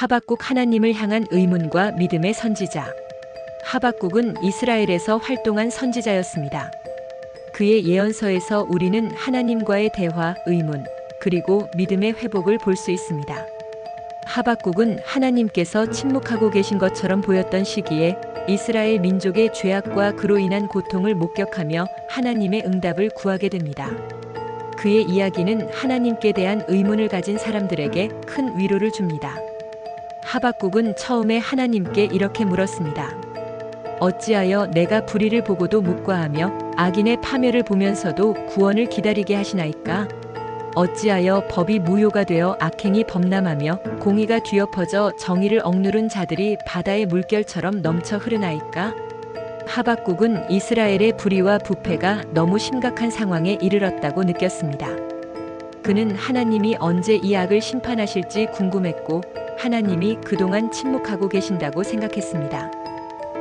하박국 하나님을 향한 의문과 믿음의 선지자. 하박국은 이스라엘에서 활동한 선지자였습니다. 그의 예언서에서 우리는 하나님과의 대화, 의문, 그리고 믿음의 회복을 볼 수 있습니다. 하박국은 하나님께서 침묵하고 계신 것처럼 보였던 시기에 이스라엘 민족의 죄악과 그로 인한 고통을 목격하며 하나님의 응답을 구하게 됩니다. 그의 이야기는 하나님께 대한 의문을 가진 사람들에게 큰 위로를 줍니다. 하박국은 처음에 하나님께 이렇게 물었습니다. 어찌하여 내가 불의를 보고도 묵과하며 악인의 파멸을 보면서도 구원을 기다리게 하시나이까? 어찌하여 법이 무효가 되어 악행이 범람하며 공의가 뒤엎어져 정의를 억누른 자들이 바다의 물결처럼 넘쳐 흐르나이까? 하박국은 이스라엘의 불의와 부패가 너무 심각한 상황에 이르렀다고 느꼈습니다. 그는 하나님이 언제 이 악을 심판하실지 궁금했고 하나님이 그동안 침묵하고 계신다고 생각했습니다.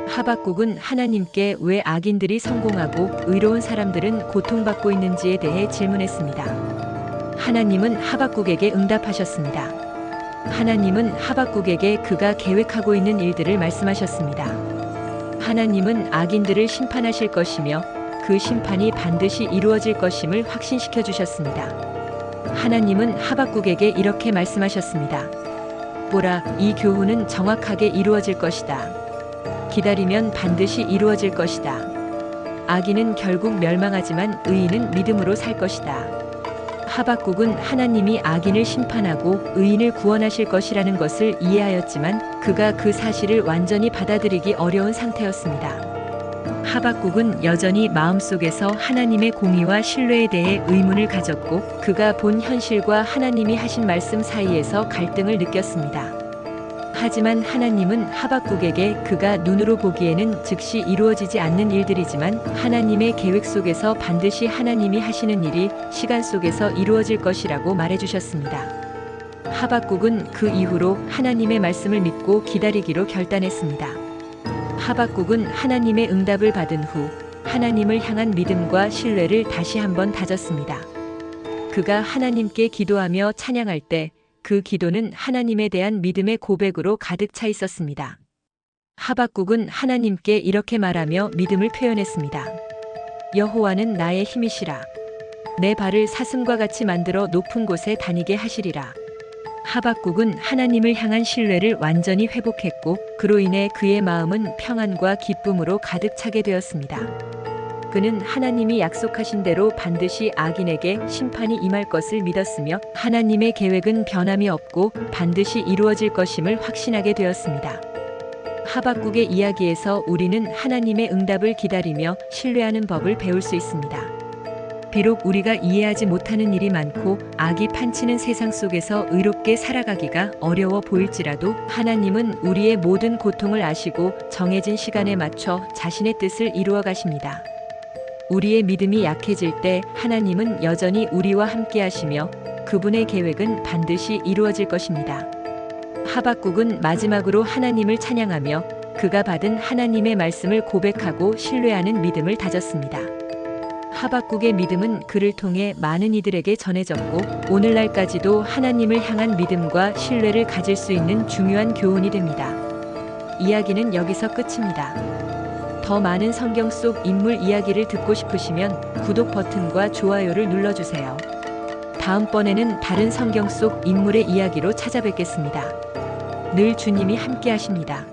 하박국은 하나님께 왜 악인들이 성공하고 의로운 사람들은 고통받고 있는지에 대해 질문했습니다. 하나님은 하박국에게 응답하셨습니다. 하나님은 하박국에게 그가 계획하고 있는 일들을 말씀하셨습니다. 하나님은 악인들을 심판하실 것이며 그 심판이 반드시 이루어질 것임을 확신시켜 주셨습니다. 하나님은 하박국에게 이렇게 말씀하셨습니다. 보라, 이 교훈은 정확하게 이루어질 것이다. 기다리면 반드시 이루어질 것이다. 악인은 결국 멸망하지만 의인은 믿음으로 살 것이다. 하박국은 하나님이 악인을 심판하고 의인을 구원하실 것이라는 것을 이해하였지만 그가 그 사실을 완전히 받아들이기 어려운 상태였습니다. 하박국은 여전히 마음속에서 하나님의 공의와 신뢰에 대해 의문을 가졌고 그가 본 현실과 하나님이 하신 말씀 사이에서 갈등을 느꼈습니다. 하지만 하나님은 하박국에게 그가 눈으로 보기에는 즉시 이루어지지 않는 일들이지만 하나님의 계획 속에서 반드시 하나님이 하시는 일이 시간 속에서 이루어질 것이라고 말해주셨습니다. 하박국은 그 이후로 하나님의 말씀을 믿고 기다리기로 결단했습니다. 하박국은 하나님의 응답을 받은 후 하나님을 향한 믿음과 신뢰를 다시 한번 다졌습니다. 그가 하나님께 기도하며 찬양할 때 그 기도는 하나님에 대한 믿음의 고백으로 가득 차 있었습니다. 하박국은 하나님께 이렇게 말하며 믿음을 표현했습니다. 여호와는 나의 힘이시라. 내 발을 사슴과 같이 만들어 높은 곳에 다니게 하시리라. 하박국은 하나님을 향한 신뢰를 완전히 회복했고 그로 인해 그의 마음은 평안과 기쁨으로 가득 차게 되었습니다. 그는 하나님이 약속하신 대로 반드시 악인에게 심판이 임할 것을 믿었으며 하나님의 계획은 변함이 없고 반드시 이루어질 것임을 확신하게 되었습니다. 하박국의 이야기에서 우리는 하나님의 응답을 기다리며 신뢰하는 법을 배울 수 있습니다. 비록 우리가 이해하지 못하는 일이 많고 악이 판치는 세상 속에서 의롭게 살아가기가 어려워 보일지라도 하나님은 우리의 모든 고통을 아시고 정해진 시간에 맞춰 자신의 뜻을 이루어 가십니다. 우리의 믿음이 약해질 때 하나님은 여전히 우리와 함께 하시며 그분의 계획은 반드시 이루어질 것입니다. 하박국은 마지막으로 하나님을 찬양하며 그가 받은 하나님의 말씀을 고백하고 신뢰하는 믿음을 다졌습니다. 하박국의 믿음은 그를 통해 많은 이들에게 전해졌고 오늘날까지도 하나님을 향한 믿음과 신뢰를 가질 수 있는 중요한 교훈이 됩니다. 이야기는 여기서 끝입니다. 더 많은 성경 속 인물 이야기를 듣고 싶으시면 구독 버튼과 좋아요를 눌러주세요. 다음번에는 다른 성경 속 인물의 이야기로 찾아뵙겠습니다. 늘 주님이 함께 하십니다.